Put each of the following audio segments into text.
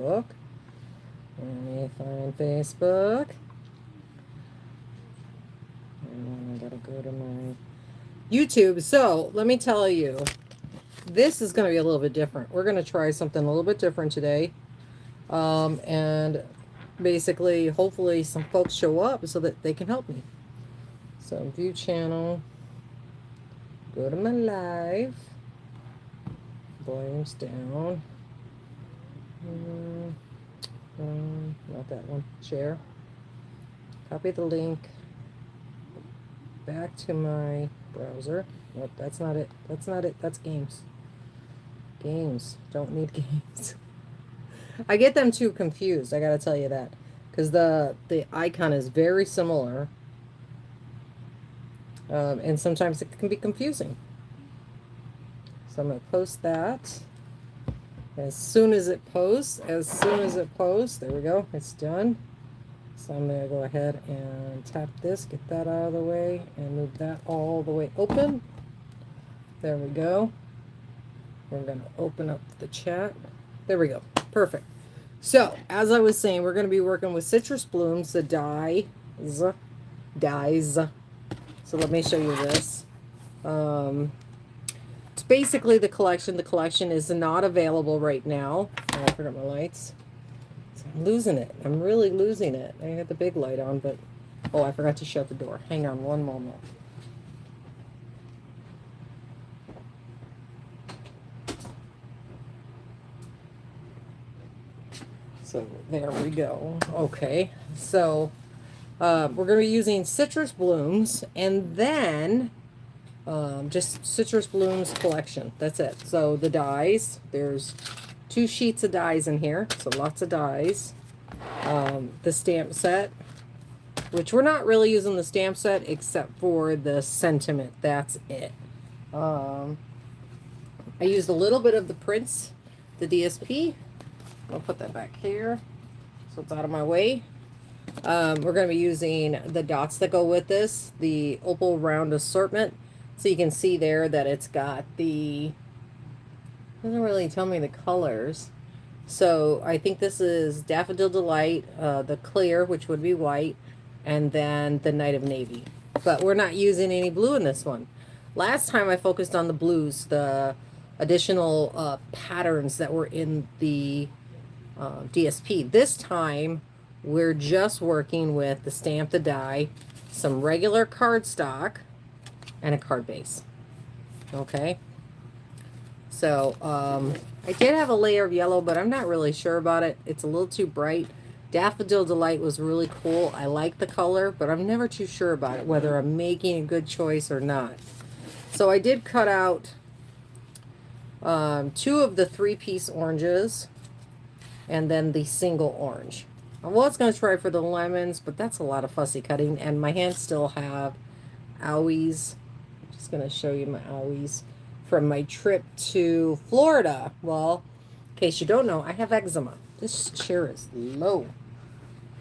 Let me find Facebook. And I gotta go to my YouTube. So let me tell you, this is going to be a little bit different. We're going to try something a little bit different today. And basically, hopefully, some folks show up so that they can help me. So, view channel, go to my live, volumes down. Not that one. Share. Copy the link. Back to my browser. Nope, that's not it. That's not it. That's games. Games. Don't need games. I get them too confused. I gotta tell you that, because the icon is very similar, and sometimes it can be confusing. So I'm gonna post that. As soon as it posts, there we go. It's done. So I'm going to go ahead and tap this, get that out of the way, and move that all the way open. There we go. We're going to open up the chat. There we go. Perfect. So, as I was saying, we're going to be working with Citrus Blooms, the dies. So let me show you this. It's basically the collection. The collection is not available right now. Oh, I forgot my lights. I'm losing it. I'm really losing it. I had the big light on, but... Oh, I forgot to shut the door. Hang on one moment. So, there we go. Okay. So, we're going to be using Citrus Blooms, and then... just Citrus Blooms collection. That's it. So, the dies. There's 2 sheets of dies in here. So, lots of dies. The stamp set, which we're not really using the stamp set except for the sentiment. That's it. I used a little bit of the Prince, the DSP. I'll put that back here so it's out of my way. We're going to be using the dots that go with this, the Opal Round Assortment. So you can see there that it's got the... doesn't really tell me the colors. So I think this is Daffodil Delight, the clear, which would be white, and then the Night of Navy. But we're not using any blue in this one. Last time I focused on the blues, the additional patterns that were in the DSP. This time, we're just working with the Stamp the Die, some regular cardstock, and a card base. Okay? So, I did have a layer of yellow, but I'm not really sure about it. It's a little too bright. Daffodil Delight was really cool. I like the color, but I'm never too sure about it, whether I'm making a good choice or not. So I did cut out 2 of the 3-piece oranges, and then the single orange. I was going to try for the lemons, but that's a lot of fussy cutting, and my hands still have owies. I'm just going to show you my owies from my trip to Florida. Well, in case you don't know, I have eczema. This chair is low.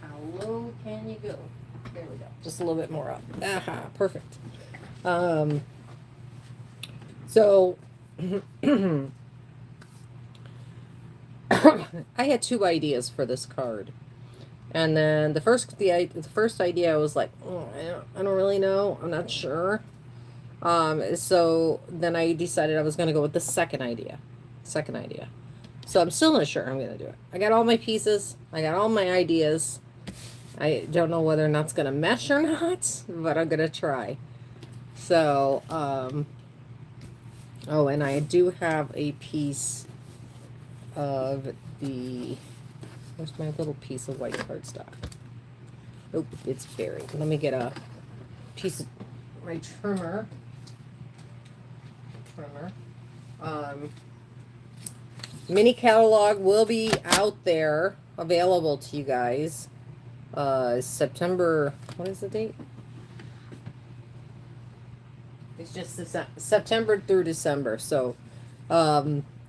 How low can you go? There we go. Just a little bit more up. Aha, perfect. So I had 2 ideas for this card. And then the first idea I was like, oh, I don't really know. I'm not sure. So then I decided I was going to go with the second idea. So I'm still not sure I'm going to do it. I got all my pieces. I got all my ideas. I don't know whether or not it's going to mesh or not, but I'm going to try. So, oh, and I do have a piece of the... Where's my little piece of white cardstock? Nope, it's buried. Let me get a piece of my trimmer. Mini catalog will be out there, available to you guys. September, what is the date? It's just September through December. So,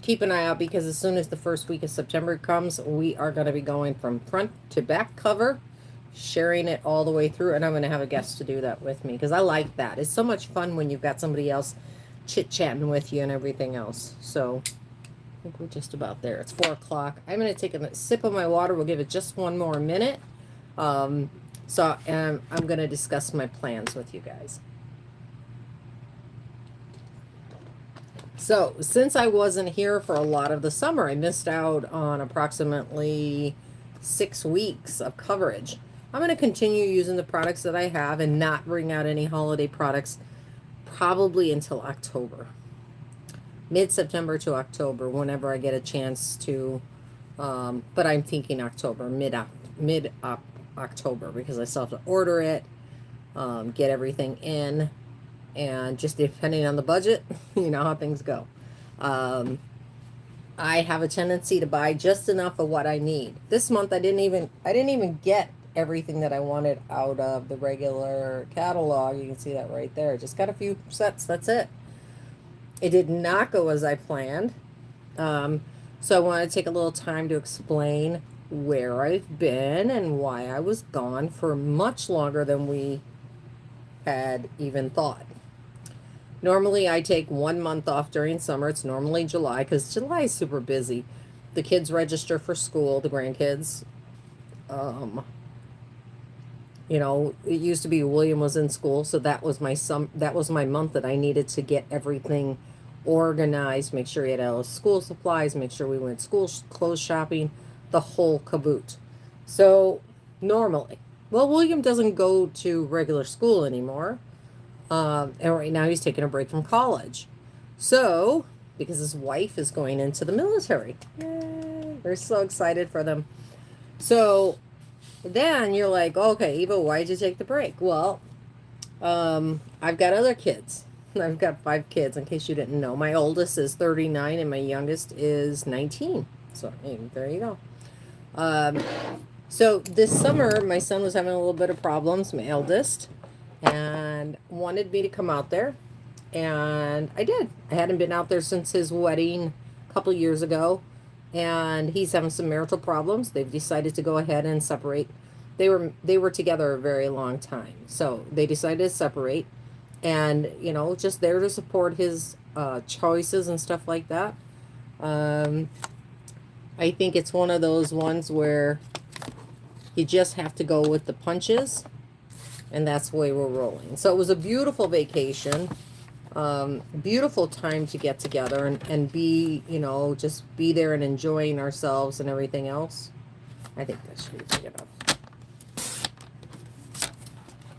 keep an eye out, because as soon as the first week of September comes, we are going to be going from front to back cover, sharing it all the way through, and I'm going to have a guest to do that with me, because I like that. It's so much fun when you've got somebody else chit-chatting with you and everything else. So, I think we're just about there. It's 4 o'clock. I'm going to take a sip of my water. We'll give it just one more minute. I'm going to discuss my plans with you guys. So, since I wasn't here for a lot of the summer, I missed out on approximately 6 weeks of coverage. I'm going to continue using the products that I have and not bring out any holiday products probably until October. Mid-September to October, whenever I get a chance to, but I'm thinking October, mid-October, because I still have to order it, get everything in, and just depending on the budget, you know how things go. I have a tendency to buy just enough of what I need. This month I didn't even get everything that I wanted out of the regular catalog. You can see that right there. Just got a few sets, that's it. It did not go as I planned. So I want to take a little time to explain where I've been and why I was gone for much longer than we had even thought. Normally I take 1 month off during summer. It's normally July, because July is super busy. The kids register for school, the grandkids. You know, it used to be William was in school, so that was my month that I needed to get everything organized, make sure he had all his school supplies, make sure we went school clothes shopping, the whole caboot. So normally, well, William doesn't go to regular school anymore, and right now he's taking a break from college. So because his wife is going into the military, yay, we're so excited for them. So then you're like, okay, Eva, why'd you take the break? Well, I've got other kids. I've got 5 kids, in case you didn't know. My oldest is 39 and my youngest is 19. So there you go. So this summer, my son was having a little bit of problems, my eldest, and wanted me to come out there. And I did. I hadn't been out there since his wedding a couple years ago. And he's having some marital problems. They've decided to go ahead and separate. They were together a very long time. So they decided to separate. And, you know, just there to support his choices and stuff like that. I think it's one of those ones where you just have to go with the punches. And that's the way we're rolling. So it was a beautiful vacation. Beautiful time to get together and be, you know, just be there and enjoying ourselves and everything else. I think that should be big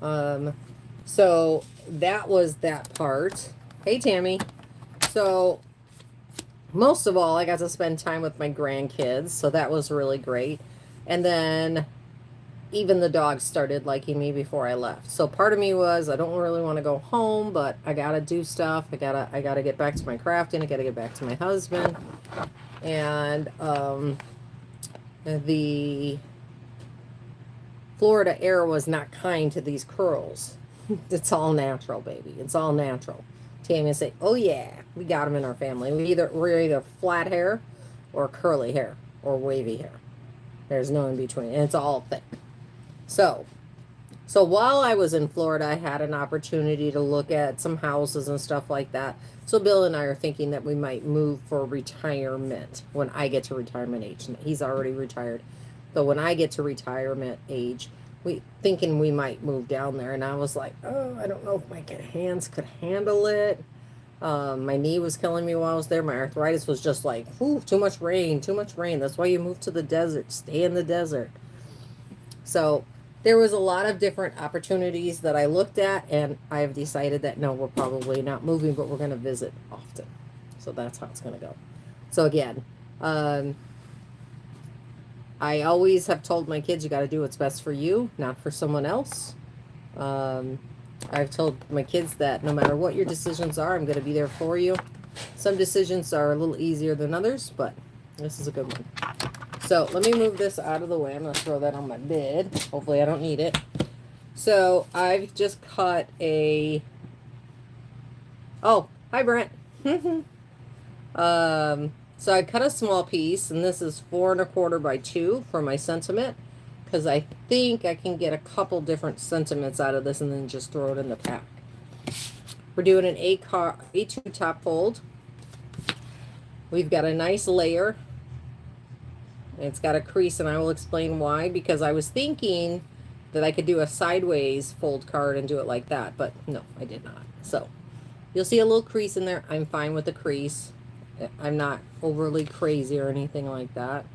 enough. So that was that part. Hey, Tammy. So most of all, I got to spend time with my grandkids, so that was really great. And then even the dogs started liking me before I left. So part of me was, I don't really want to go home, but I gotta do stuff. I gotta get back to my crafting. I gotta get back to my husband. And the Florida air was not kind to these curls. It's all natural, baby. It's all natural. Tammy would say, oh yeah, we got them in our family. We're either flat hair or curly hair or wavy hair. There's no in between. And it's all thick. So while I was in Florida, I had an opportunity to look at some houses and stuff like that. So Bill and I are thinking that we might move for retirement when I get to retirement age. He's already retired. But when I get to retirement age, thinking we might move down there. And I was like, oh, I don't know if my hands could handle it. My knee was killing me while I was there. My arthritis was just like, ooh, too much rain, too much rain. That's why you move to the desert. Stay in the desert. So there was a lot of different opportunities that I looked at, and I've decided that no, we're probably not moving, but we're going to visit often. So that's how it's going to go. So again, I always have told my kids, you got to do what's best for you, not for someone else. I've told my kids that no matter what your decisions are, I'm going to be there for you. Some decisions are a little easier than others, but this is a good one. So let me move this out of the way. I'm going to throw that on my bed. Hopefully I don't need it. So I've just cut a... Oh, hi, Brent. So I cut a small piece, and this is 4 1/4 by 2 for my sentiment, because I think I can get a couple different sentiments out of this and then just throw it in the pack. We're doing an A2 top fold. We've got a nice layer. It's got a crease, and I will explain why, because I was thinking that I could do a sideways fold card and do it like that, but no, I did not. So you'll see a little crease in there. I'm fine with the crease. I'm not overly crazy or anything like that.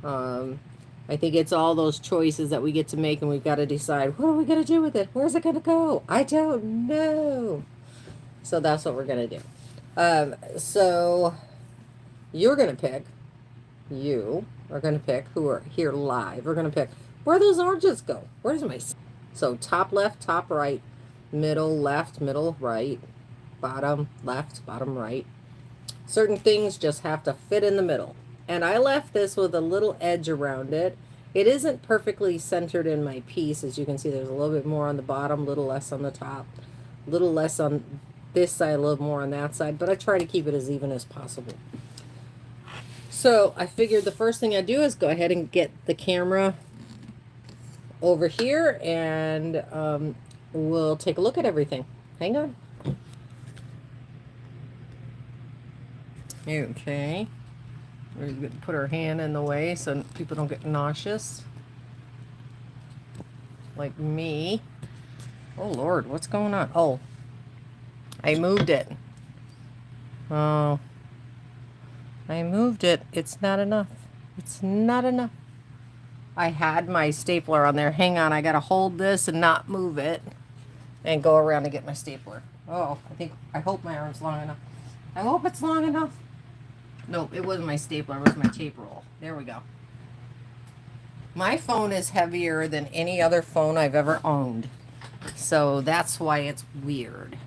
I think it's all those choices that we get to make, and we've got to decide, what are we going to do with it? Where's it going to go? I don't know. So that's what we're going to do. So you're going to pick, you are going to pick, who are here live, we're going to pick where those oranges go. Where's my... So top left, top right, middle left, middle right, bottom left, bottom right. Certain things just have to fit in the middle. And I left this with a little edge around it. It isn't perfectly centered in my piece. As you can see, there's a little bit more on the bottom, a little less on the top, a little less on this side, a little more on that side, but I try to keep it as even as possible. So I figured the first thing I do is go ahead and get the camera over here, and we'll take a look at everything. Hang on. Okay. We're going to put our hand in the way so people don't get nauseous. Like me. Oh, Lord, what's going on? Oh, I moved it. Oh, I moved it. It's not enough. It's not enough. I had my stapler on there. Hang on, I gotta hold this and not move it and go around and get my stapler. Oh, I hope my arm's long enough. I hope it's long enough. Nope, it wasn't my stapler, it was my tape roll. There we go. My phone is heavier than any other phone I've ever owned. So that's why it's weird.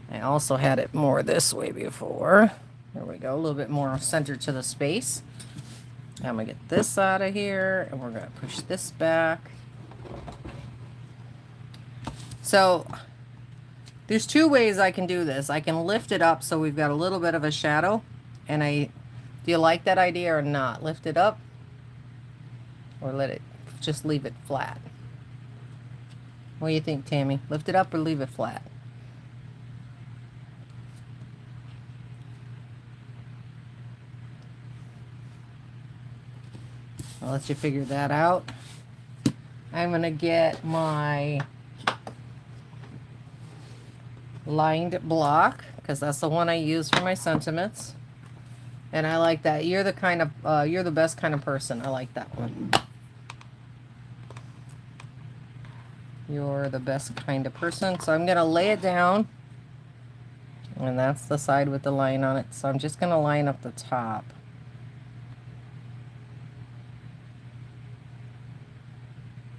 I also had it more this way before. There we go, a little bit more centered to the space. I'm going to get this out of here, and we're going to push this back. So there's two ways I can do this. I can lift it up so we've got a little bit of a shadow. And do you like that idea or not? Lift it up, or just leave it flat? What do you think, Tammy? Lift it up or leave it flat? I'll let you figure that out. I'm going to get my lined block, because that's the one I use for my sentiments. And I like that. You're the best kind of person. I like that one. You're the best kind of person. So I'm going to lay it down. And that's the side with the line on it. So I'm just going to line up the top.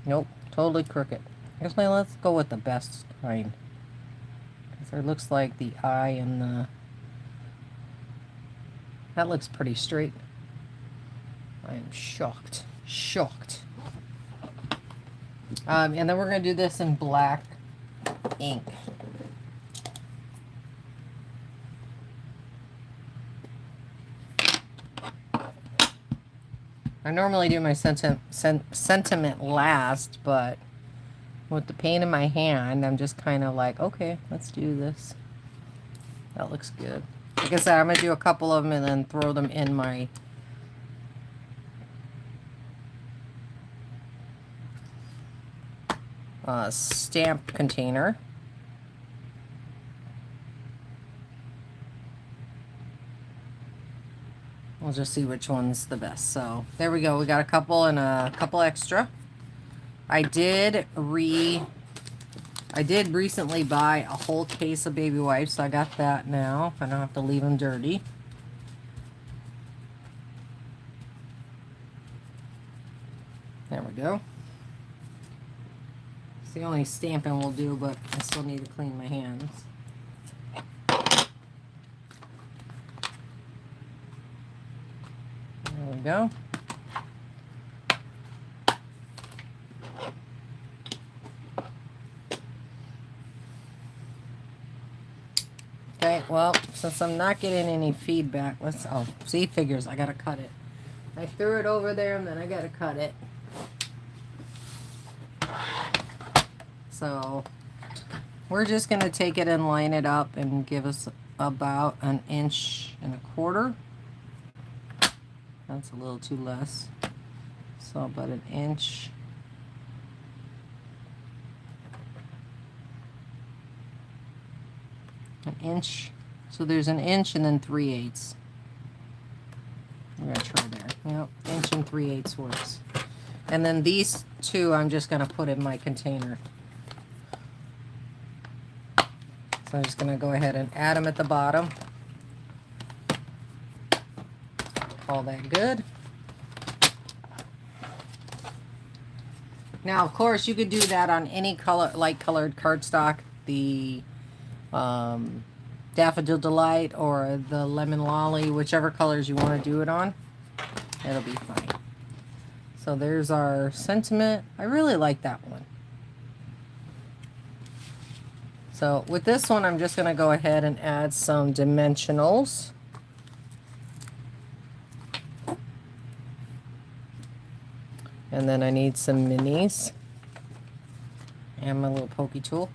Nope, totally crooked. Actually, let's go with the best kind. Because it looks like the eye and the... That looks pretty straight. I am shocked. Shocked. And then we're going to do this in black ink. I normally do my sentiment last, but with the pain in my hand, I'm just kind of like, okay, let's do this. That looks good. Like I said, I'm going to do a couple of them and then throw them in my stamp container. We'll just see which one's the best. So there we go. We got a couple and a couple extra. I did recently buy a whole case of baby wipes, so I got that now. I don't have to leave them dirty. There we go. It's the only stamping we'll do, but I still need to clean my hands. There we go. Okay, well, since I'm not getting any feedback, oh, see, figures, I gotta cut it. I threw it over there and then I gotta cut it. So, we're just gonna take it and line it up and give us about 1.25 inches. That's a little too less. So about 1 inch. An inch. So there's 1 inch and then 3/8. I'm gonna try there. Yep, 1 and 3/8 works. And then these two I'm just gonna put in my container. So I'm just gonna go ahead and add them at the bottom. All that good. Now, of course, you could do that on any color, light colored cardstock, the Daffodil Delight or the Lemon Lolly, whichever colors you want to do it on. It'll be fine. So there's our sentiment. I really like that one. So with this one, I'm just going to go ahead and add some dimensionals. And then I need some minis and my little pokey tool.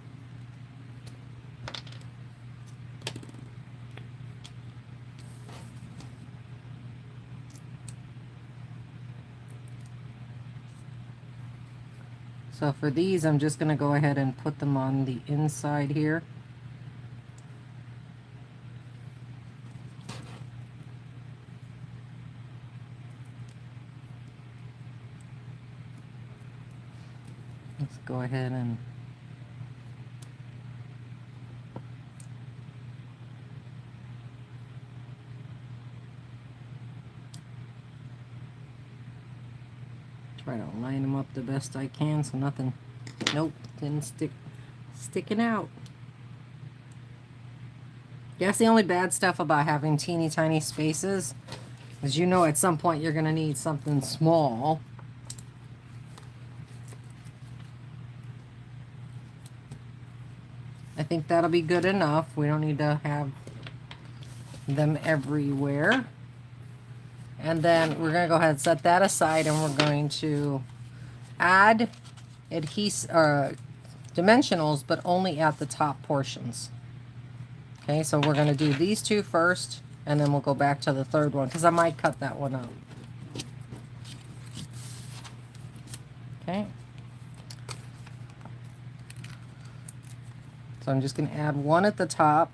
So for these, I'm just going to go ahead and put them on the inside here. Let's go ahead and try to line them up the best I can so nothing, nope, didn't sticking out. That's the only bad stuff about having teeny tiny spaces, is you know at some point you're going to need something small. I think that'll be good enough. We don't need to have them everywhere. And then we're going to go ahead and set that aside, and we're going to add dimensionals, but only at the top portions. Okay, so we're going to do these two first, and then we'll go back to the third one, because I might cut that one out. Okay. So I'm just going to add one at the top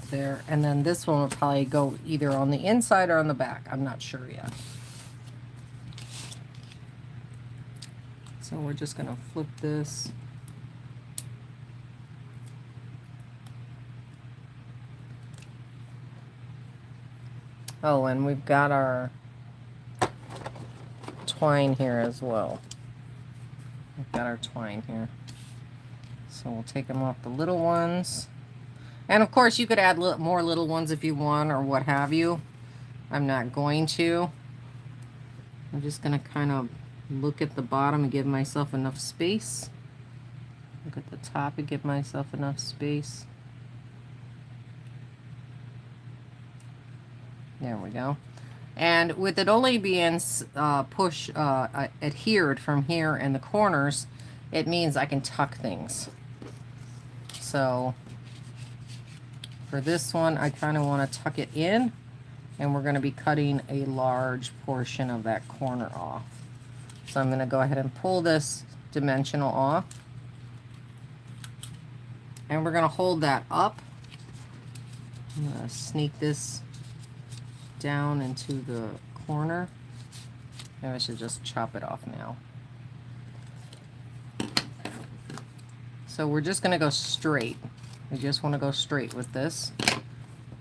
there, and then this one will probably go either on the inside or on the back. I'm not sure yet. So we're just going to flip this. Oh, and we've got our twine here as well. We've got our twine here. So we'll take them off the little ones. And of course you could add more little ones if you want or what have you. I'm not going to. I'm just going to kind of look at the bottom and give myself enough space. Look at the top and give myself enough space. There we go. And with it only being adhered from here in the corners, it means I can tuck things. So for this one, I kind of want to tuck it in, and we're going to be cutting a large portion of that corner off. So I'm going to go ahead and pull this dimensional off, and we're going to hold that up. I'm going to sneak this down into the corner. Maybe I should just chop it off now. So we're just going to go straight. We just want to go straight with this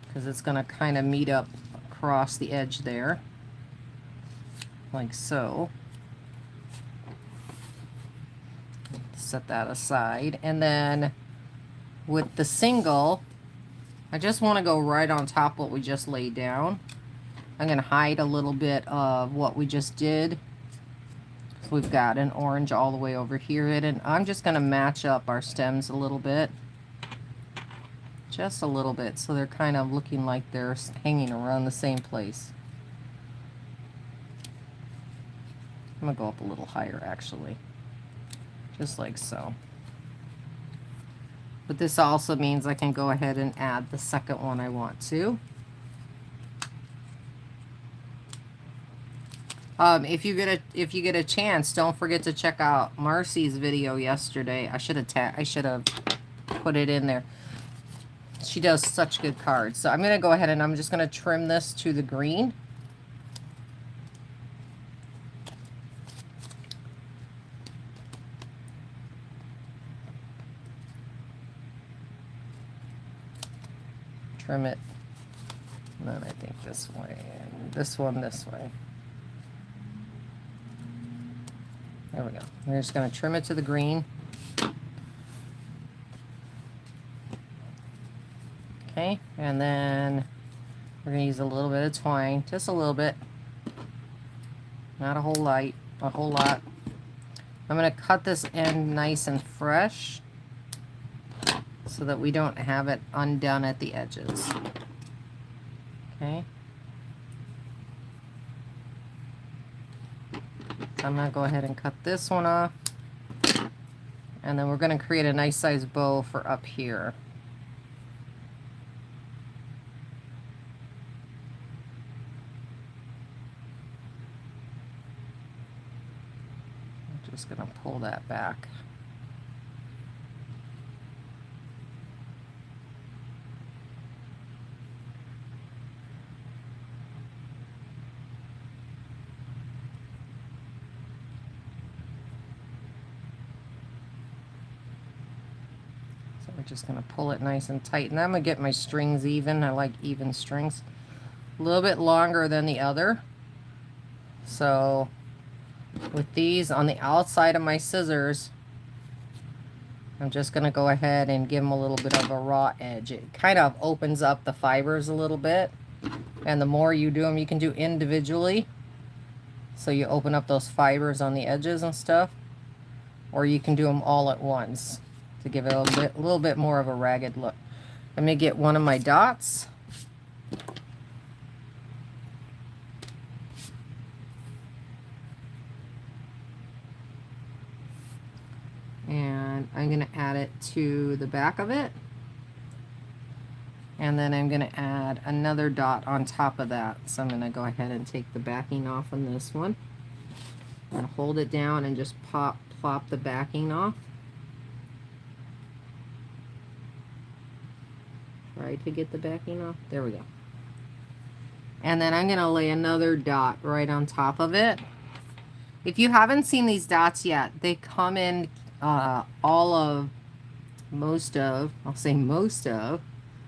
because it's going to kind of meet up across the edge there, like so. Set that aside. And then with the single, I just want to go right on top of what we just laid down. I'm going to hide a little bit of what we just did. So we've got an orange all the way over here, and I'm just going to match up our stems a little bit. Just a little bit, so they're kind of looking like they're hanging around the same place. I'm going to go up a little higher, actually. Just like so. But this also means I can go ahead and add the second one I want to. If you get a chance, don't forget to check out Marcy's video yesterday. I should have put it in there. She does such good cards. So I'm going to go ahead and I'm just going to trim this to the green. Trim it. And then I think this way, and this one this way. There we go. We're just going to trim it to the green. Okay, and then we're going to use a little bit of twine, just a little bit. Not a whole lot, I'm going to cut this end nice and fresh so that we don't have it undone at the edges. Okay. So I'm going to go ahead and cut this one off. And then we're going to create a nice size bow for up here. I'm just going to pull that back. We're just going to pull it nice and tight. And I'm going to get my strings even. I like even strings. A little bit longer than the other. So with these on the outside of my scissors, I'm just going to go ahead and give them a little bit of a raw edge. It kind of opens up the fibers a little bit. And the more you do them, you can do individually. So you open up those fibers on the edges and stuff. Or you can do them all at once to give it a little bit more of a ragged look. I'm going to get one of my dots. And I'm going to add it to the back of it. And then I'm going to add another dot on top of that. So I'm going to go ahead and take the backing off on this one. And hold it down and just plop the backing off. Try to get the backing off. There we go. And then I'm going to lay another dot right on top of it. If you haven't seen these dots yet, they come in most of,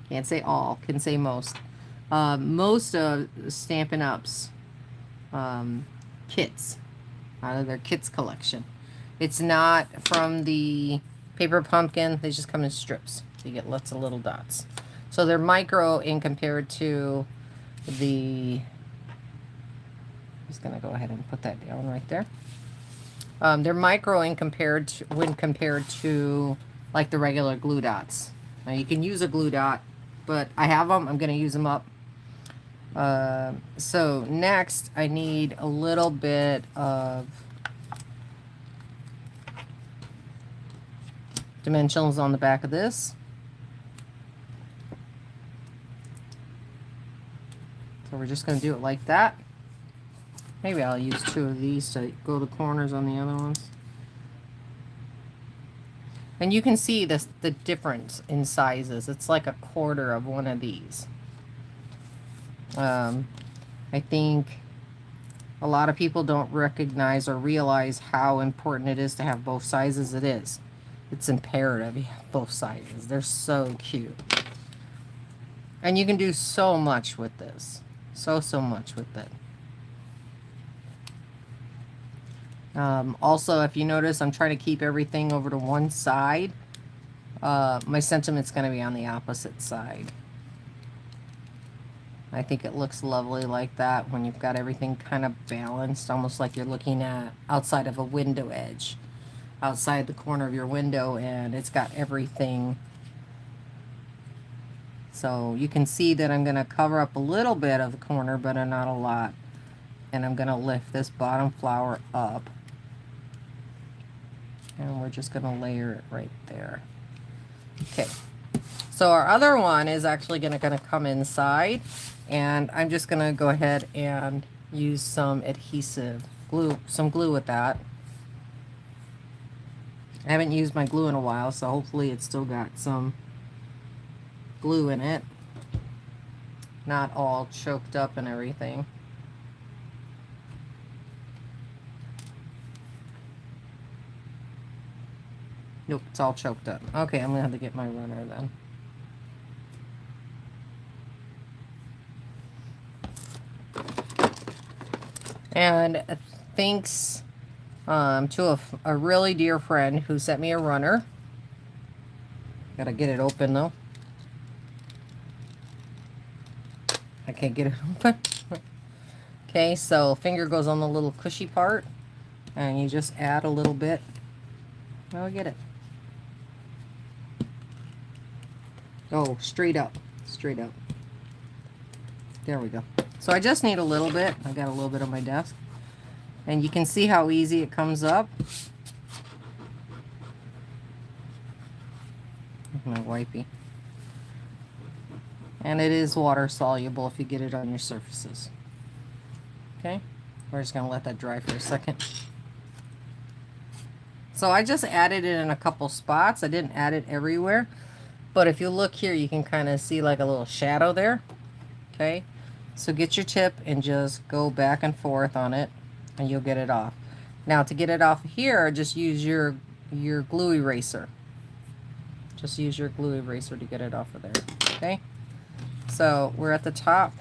can't say all, can say most of Stampin' Up's kits, out of their kits collection. It's not from the Paper Pumpkin, they just come in strips. So you get lots of little dots. So they're micro in compared to the, I'm just going to go ahead and put that down right there. They're micro in when compared to like the regular glue dots. Now you can use a glue dot, but I have them. I'm going to use them up. So next I need a little bit of dimensionals on the back of this. So we're just going to do it like that. Maybe I'll use two of these to go the corners on the other ones. And you can see the difference in sizes. It's like a quarter of one of these. I think a lot of people don't recognize or realize how important it is to have both sizes. It is. It's imperative you have both sizes. They're so cute. And you can do so much with this. So much with it. Also, if you notice, I'm trying to keep everything over to one side. My sentiment's going to be on the opposite side. I think it looks lovely like that when you've got everything kind of balanced, almost like you're looking at outside of a window edge, outside the corner of your window, and it's got everything. So you can see that I'm going to cover up a little bit of the corner, but not a lot. And I'm going to lift this bottom flower up. And we're just going to layer it right there. Okay. So our other one is actually going to come inside, and I'm just going to go ahead and use some adhesive glue, some glue with that. I haven't used my glue in a while, so hopefully it's still got some glue in it. Not all choked up and everything. Nope, it's all choked up. Okay, I'm gonna have to get my runner then. And thanks to a really dear friend who sent me a runner. Gotta get it open though. I can't get it open. Okay, so finger goes on the little cushy part, and you just add a little bit. Oh, get it. Oh, straight up. Straight up. There we go. So I just need a little bit. I got a little bit on my desk. And you can see how easy it comes up. My wipey. And it is water soluble if you get it on your surfaces. Okay, we're just going to let that dry for a second. So I just added it in a couple spots. I didn't add it everywhere. But if you look here, you can kind of see like a little shadow there. Okay, so get your tip and just go back and forth on it, and you'll get it off. Now to get it off here, just use your glue eraser. Just use your glue eraser to get it off of there. Okay, so we're at the top.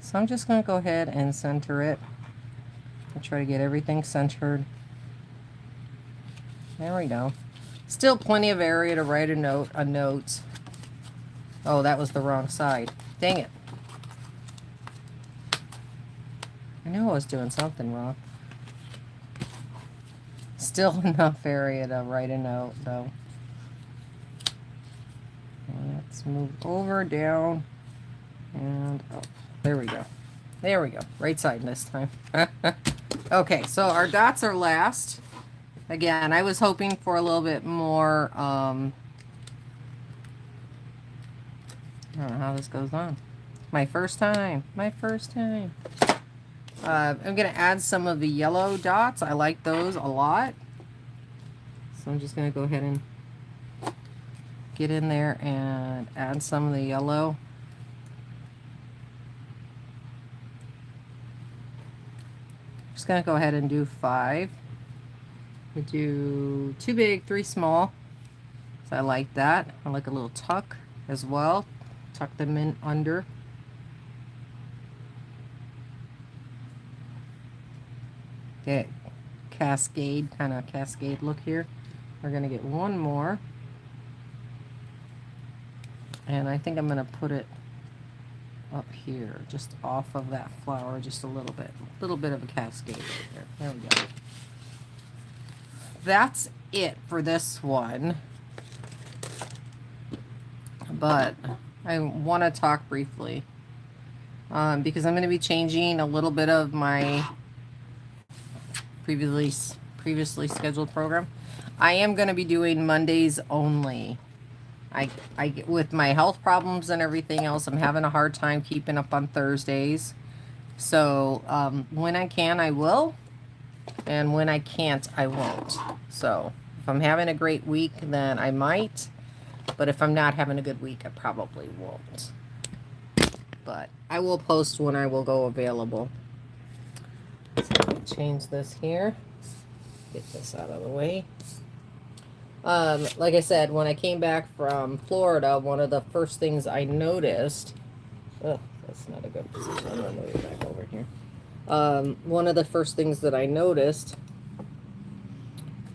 So I'm just going to go ahead and center it. I'll try to get everything centered. There we go. Still plenty of area to write a note. Oh, that was the wrong side. Dang it. I knew I was doing something wrong. Still enough area to write a note, though. Let's move over, down, and up. There we go. There we go. Right side this time. Okay, so our dots are last. Again, I was hoping for a little bit more, I don't know how this goes on. My first time. My first time. I'm going to add some of the yellow dots. I like those a lot. So I'm just going to go ahead and get in there and add some of the yellow. Just going to go ahead and do 5. We do 2 big, 3 small. So I like that. I like a little tuck as well. Tuck them in under. Okay, cascade, kind of cascade look here. We're going to get one more. And I think I'm going to put it up here, just off of that flower, just a little bit. A little bit of a cascade right there. There we go. That's it for this one. But I want to talk briefly. Because I'm going to be changing a little bit of my previously scheduled program. I am going to be doing Mondays only. I with my health problems and everything else, I'm having a hard time keeping up on Thursdays. So when I can, I will. And when I can't, I won't. So if I'm having a great week, then I might. But if I'm not having a good week, I probably won't. But I will post when I will go available. So let me change this here. Get this out of the way. Like I said, when I came back from Florida, one of the first things I noticed... Oh, that's not a good position. I'm going to move it back over here. One of the first things that I noticed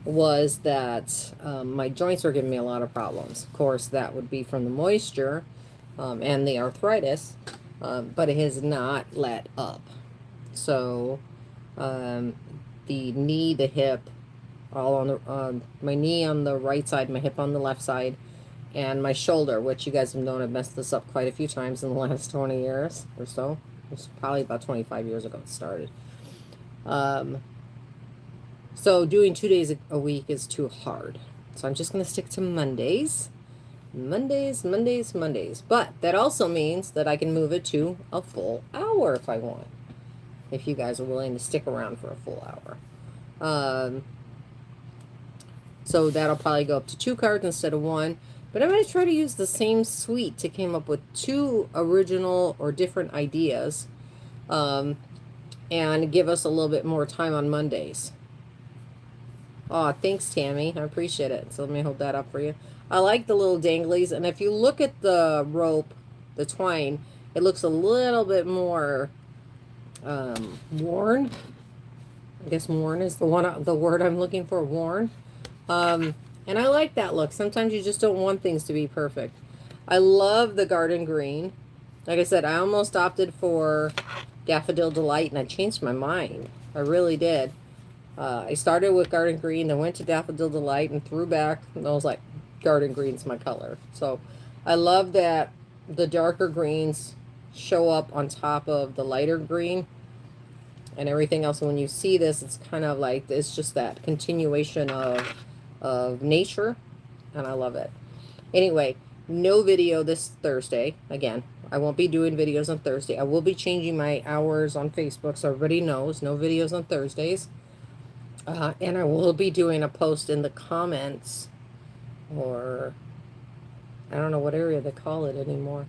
was that my joints were giving me a lot of problems. Of course, that would be from the moisture and the arthritis, but it has not let up. So the knee, the hip, all on the my knee on the right side, my hip on the left side, and my shoulder, which you guys have known I've messed this up quite a few times in the last 20 years or so. It was probably about 25 years ago it started. So doing 2 days a week is too hard. So I'm just going to stick to Mondays. Mondays, Mondays, Mondays. But that also means that I can move it to a full hour if I want. If you guys are willing to stick around for a full hour. So that'll probably go up to 2 cards instead of 1. But I'm going to try to use the same suite to come up with 2 original or different ideas. And give us a little bit more time on Mondays. Oh, thanks, Tammy. I appreciate it. So let me hold that up for you. I like the little danglies. And if you look at the rope, the twine, it looks a little bit more worn. I guess worn is the word I'm looking for, worn. And I like that look. Sometimes you just don't want things to be perfect. I love the garden green. Like I said, I almost opted for Daffodil Delight, and I changed my mind. I really did. I started with garden green, then went to Daffodil Delight, and threw back. And I was like, garden green's my color. So I love that the darker greens show up on top of the lighter green and everything else. And when you see this, it's kind of like, it's just that continuation of nature, and I love it. Anyway, no video this Thursday. Again, I won't be doing videos on Thursday. I will be changing my hours on Facebook, so everybody knows. No videos on Thursdays. And I will be doing a post in the comments, or I don't know what area they call it anymore.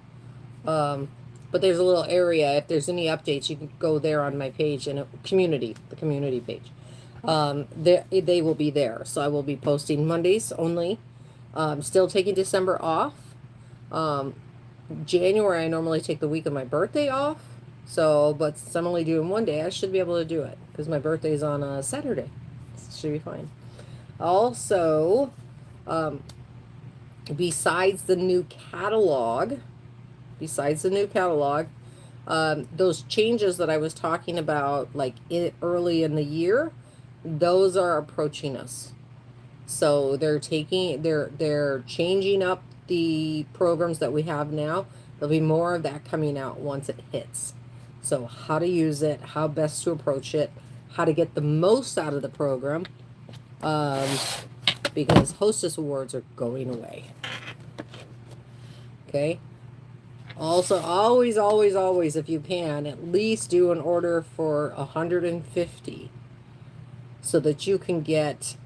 But there's a little area. If there's any updates, you can go there on my page, and the community page. They will be there. So I will be posting Mondays only. Still taking December off. January, I normally take the week of my birthday off. So, but since I'm only doing one day, I should be able to do it because my birthday is on a Saturday. Should be fine. Also, besides the new catalog, those changes that I was talking about, like early in the year, those are approaching us. So they're changing up the programs that we have now. There'll be more of that coming out once it hits. So how to use it, how best to approach it, how to get the most out of the program, because Hostess Awards are going away. Okay. Also, always, always, always, if you can, at least do an order for 150 so that you can get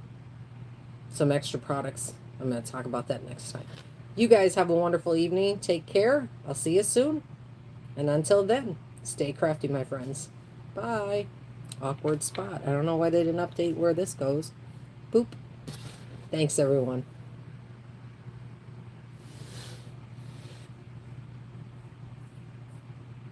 some extra products. I'm going to talk about that next time. You guys have a wonderful evening. Take care. I'll see you soon. And until then, stay crafty, my friends. Bye. Awkward spot. I don't know why they didn't update where this goes. Boop. Thanks, everyone.